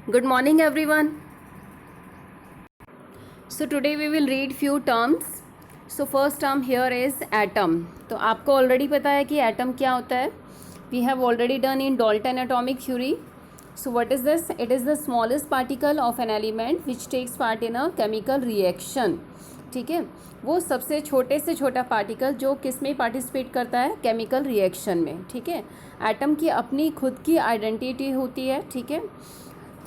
Good morning everyone. So today we will read few terms. So first term here is atom. तो आपको already पता है कि atom क्या होता है. We have already done in Dalton atomic theory. So what is this? It is the smallest particle of an element which takes part in a chemical reaction. ठीक है, वो सबसे छोटे से छोटा पार्टिकल जो किस में पार्टिसिपेट करता है, केमिकल रिएक्शन में. ठीक है, एटम की अपनी खुद की आइडेंटिटी होती है. ठीक है,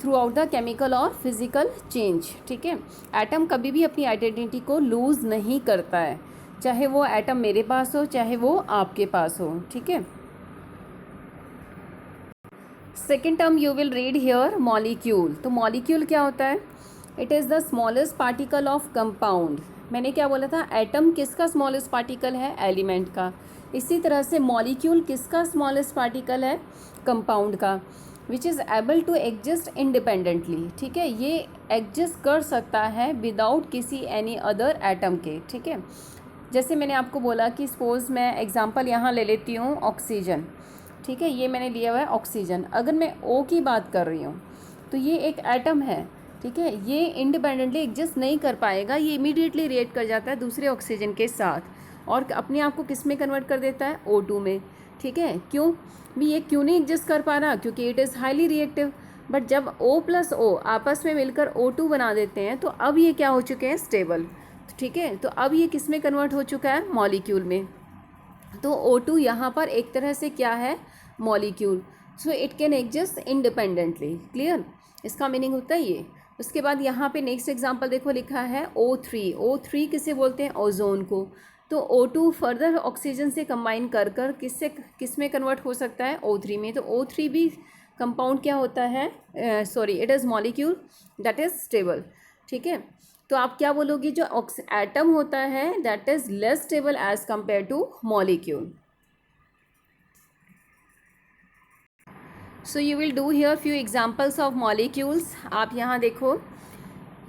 थ्रू आउट द केमिकल और फिजिकल चेंज. ठीक है, एटम कभी भी अपनी आइडेंटिटी को लूज़ नहीं करता है, चाहे वो एटम मेरे पास हो चाहे वो आपके पास हो. ठीक है, second term you will read here molecule. तो मॉलिक्यूल क्या होता है? It is the smallest particle of compound. मैंने क्या बोला था, एटम किसका स्मॉलेस्ट पार्टिकल है? एलिमेंट का. इसी तरह से मॉलिक्यूल किसका स्मॉलेस्ट पार्टिकल है? कंपाउंड का. Which is able to exist independently. ठीक है, ये एग्जिस्ट कर सकता है विदाउट किसी एनी अदर एटम के. ठीक है, जैसे मैंने आपको बोला कि सपोज़ मैं एग्जांपल यहाँ ले लेती हूँ ऑक्सीजन. ठीक है, ये मैंने लिया हुआ है ऑक्सीजन. अगर मैं ओ की बात कर रही हूँ तो ये एक एटम है. ठीक है, ये इंडिपेंडेंटली एग्जिस्ट नहीं कर पाएगा, ये इमीडिएटली रिएक्ट कर जाता है दूसरे ऑक्सीजन के साथ और अपने आप को किस में कन्वर्ट कर देता है? O2 में. ठीक है, क्यों भी ये क्यों नहीं एग्जिस्ट कर पा रहा? क्योंकि it is highly reactive. But जब O प्लस O आपस में मिलकर O2 बना देते हैं तो अब ये क्या हो चुके हैं? स्टेबल. ठीक है, तो अब ये किस में कन्वर्ट हो चुका है? मॉलिक्यूल में. तो O2 यहाँ पर एक तरह से क्या है? Molecule. So it can exist independently. Clear, इसका मीनिंग होता है ये. उसके बाद यहाँ पे नेक्स्ट एग्जांपल देखो, लिखा है O3. O3 किसे बोलते हैं? ओजोन को. तो O2 फर्दर ऑक्सीजन से कंबाइन कर किस में कन्वर्ट हो सकता है? O3 में. तो O3 भी कंपाउंड क्या होता है? Sorry, it is molecule that is stable. ठीक है, तो आप क्या बोलोगे? जो एटम होता है that is less stable as compare to molecule. So you will do here few examples of molecules. आप यहाँ देखो,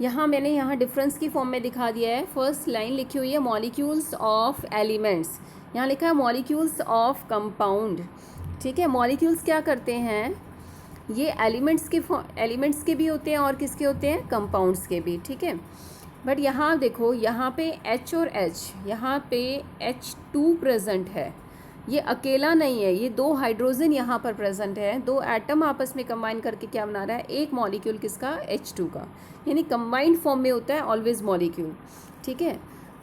यहाँ मैंने यहाँ डिफरेंस की फॉर्म में दिखा दिया है. फर्स्ट लाइन लिखी हुई है मॉलिक्यूल्स ऑफ एलिमेंट्स. यहाँ लिखा है मॉलिक्यूल्स ऑफ कंपाउंड. ठीक है, मॉलिक्यूल्स क्या करते हैं? ये एलिमेंट्स के भी होते हैं और किसके होते हैं? कंपाउंड्स के भी. ठीक है, बट यहाँ देखो, यहाँ पे H और H, यहाँ पे H2 प्रेजेंट है. ये अकेला नहीं है, ये दो हाइड्रोजन यहाँ पर प्रेजेंट है. दो एटम आपस में कंबाइन करके क्या बना रहा है? एक मॉलिक्यूल. किसका? H2 का. यानी कंबाइंड फॉर्म में होता है ऑलवेज मॉलिक्यूल. ठीक है,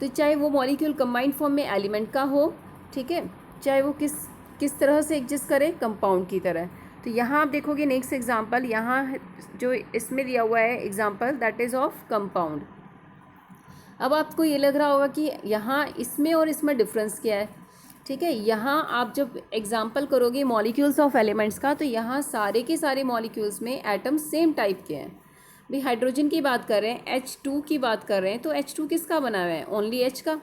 तो चाहे वो मॉलिक्यूल कंबाइंड फॉर्म में एलिमेंट का हो, ठीक है, चाहे वो किस तरह से एग्जिस्ट करे? कंपाउंड की तरह. तो यहाँ आप देखोगे नेक्स्ट एग्जाम्पल, यहाँ जो इसमें दिया हुआ है example that is of compound. अब आपको ये लग रहा होगा कि यहाँ इसमें और इसमें डिफरेंस क्या है. ठीक है, यहाँ आप जब एग्जाम्पल करोगे मॉलिक्यूल्स ऑफ एलिमेंट्स का तो यहाँ सारे के सारे मॉलिक्यूल्स में एटम सेम टाइप के हैं. भी हाइड्रोजन की बात कर रहे हैं, H2 की बात कर रहे हैं, तो H2 किसका बना हुआ है? ओनली H का.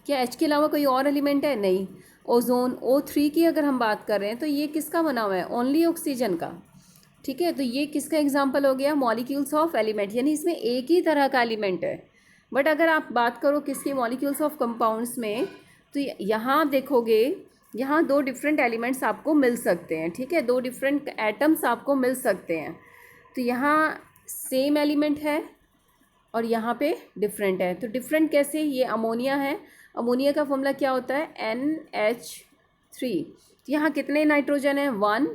क्या H के अलावा कोई और एलिमेंट है? नहीं. ओजोन O3 की अगर हम बात कर रहे हैं तो ये किसका बना हुआ है? ओनली ऑक्सीजन का. ठीक है, तो ये किसका एग्जाम्पल हो गया? मॉलिक्यूल्स ऑफ एलिमेंट, यानी इसमें एक ही तरह का एलिमेंट है. बट अगर आप बात करो किसके? मॉलिक्यूल्स ऑफ कंपाउंड्स में, तो यहाँ आप देखोगे यहाँ दो डिफरेंट एलिमेंट्स आपको मिल सकते हैं. ठीक है, दो डिफरेंट एटम्स आपको मिल सकते हैं. तो यहाँ सेम एलिमेंट है और यहाँ पे डिफरेंट है. तो डिफरेंट कैसे? ये अमोनिया है. अमोनिया का फॉर्मूला क्या होता है? NH3. तो यहाँ कितने नाइट्रोजन है? 1.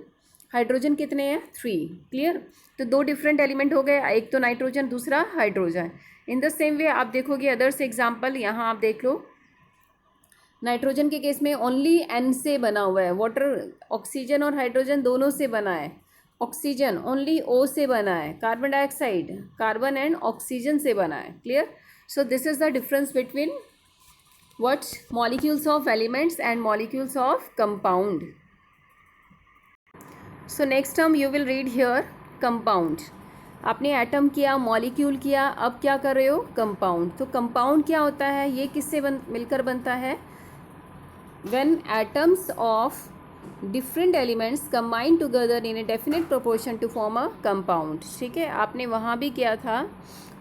हाइड्रोजन कितने हैं? 3. क्लियर, तो दो डिफरेंट एलिमेंट हो गए, एक तो नाइट्रोजन दूसरा hydrogen. In the same way आप देखोगे अदर्स एग्जाम्पल, यहाँ आप देख लो. नाइट्रोजन के केस में ओनली N से बना हुआ है. वाटर, ऑक्सीजन और हाइड्रोजन दोनों से बना है. ऑक्सीजन ओनली O से बना है. Carbon dioxide carbon and oxygen से बना है. Clear, so this is the difference between what? Molecules of elements and molecules of compound. So next term you will read here compound. आपने atom किया, molecule किया, अब क्या कर रहे हो? कंपाउंड. तो कंपाउंड क्या होता है? ये किससे मिलकर बनता है? when atoms of different elements combine together in a definite proportion to form a compound. ठीक है, आपने वहाँ भी किया था,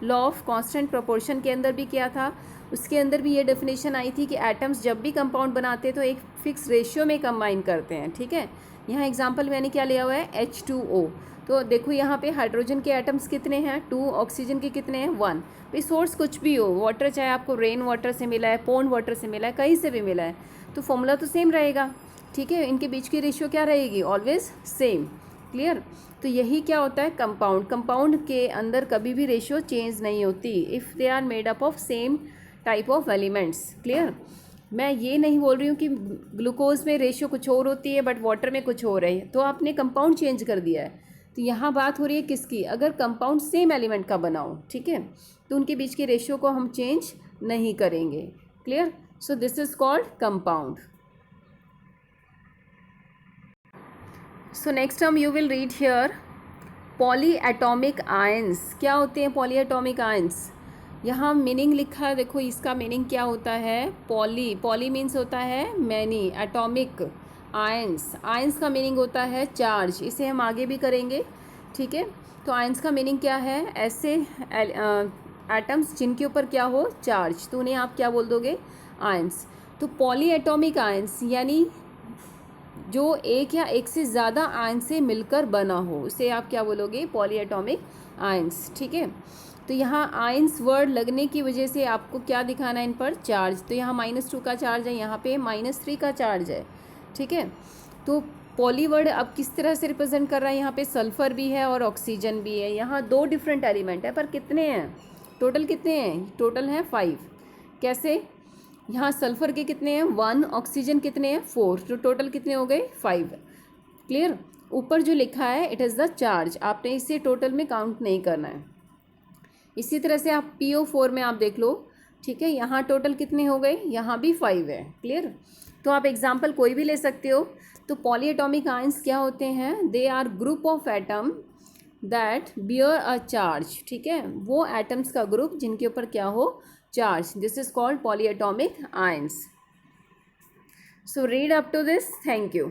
लॉ ऑफ कांस्टेंट प्रोपोर्शन के अंदर भी किया था. उसके अंदर भी ये डेफिनेशन आई थी कि एटम्स जब भी कंपाउंड बनाते हैं तो एक फिक्स रेशियो में कंबाइन करते हैं. ठीक है, यहाँ एग्जांपल मैंने क्या लिया हुआ है? H2O. तो देखो यहाँ पे हाइड्रोजन के एटम्स कितने हैं 2, ऑक्सीजन के कितने हैं 1। भाई सोर्स कुछ भी हो, वाटर चाहे आपको रेन वाटर से मिला है, पॉन्ड वाटर से मिला है, कहीं से भी मिला है, तो फॉर्मूला तो सेम रहेगा। ठीक है, इनके बीच की रेशियो क्या रहेगी, ऑलवेज सेम। क्लियर। तो यही क्या होता है कंपाउंड। कंपाउंड के अंदर कभी भी रेशियो चेंज नहीं होती if they are made up of same type of elements. Clear. मैं ये नहीं बोल रही हूँ कि ग्लूकोज में रेशियो कुछ और होती है बट वाटर में कुछ और है, तो आपने कंपाउंड चेंज कर दिया है। तो यहाँ बात हो रही है किसकी, अगर कंपाउंड सेम एलिमेंट का बनाओ, ठीक है, तो उनके बीच के रेशियो को हम चेंज नहीं करेंगे। Clear. So this is called compound. So next term you will read here polyatomic ions. क्या होते हैं पॉलीएटॉमिक आयंस, यहाँ मीनिंग लिखा है, देखो इसका मीनिंग क्या होता है। पॉली मीन्स होता है मैनी, एटॉमिक आयंस, आयंस का मीनिंग होता है चार्ज। इसे हम आगे भी करेंगे, ठीक है। तो आयंस का मीनिंग क्या है, ऐसे एटम्स जिनके ऊपर क्या हो चार्ज, तो उन्हें आप क्या बोल दोगे, आयंस। तो पॉलीएटॉमिक आयंस यानी जो एक या एक से ज़्यादा आयन से मिलकर बना हो, उसे आप क्या बोलोगे, पॉलीएटॉमिक आयंस। ठीक है। तो यहाँ आयंस वर्ड लगने की वजह से आपको क्या दिखाना है, इन पर चार्ज। तो यहाँ -2 का चार्ज है, यहाँ पे -3 का चार्ज है। ठीक है। तो पॉली वर्ड अब किस तरह से रिप्रेजेंट कर रहा है, यहाँ पे सल्फ़र भी है और ऑक्सीजन भी है। यहाँ 2 डिफरेंट एलिमेंट है पर कितने हैं, टोटल कितने हैं, टोटल हैं 5। कैसे, यहाँ सल्फ़र के कितने हैं 1, ऑक्सीजन कितने हैं 4, तो टोटल कितने हो गए 5। क्लियर। ऊपर जो लिखा है इट इज़ द चार्ज, आपने इसे टोटल में काउंट नहीं करना है। इसी तरह से आप PO4 में आप देख लो, ठीक है, यहाँ टोटल कितने हो गए, यहाँ भी 5 है। क्लियर। तो आप एग्जाम्पल कोई भी ले सकते हो। तो पॉलीएटॉमिक आयंस क्या होते हैं, they are group of atom that bear a charge. ठीक है, वो एटम्स का ग्रुप जिनके ऊपर क्या हो charge, this is called polyatomic ions. So read up to this, thank you.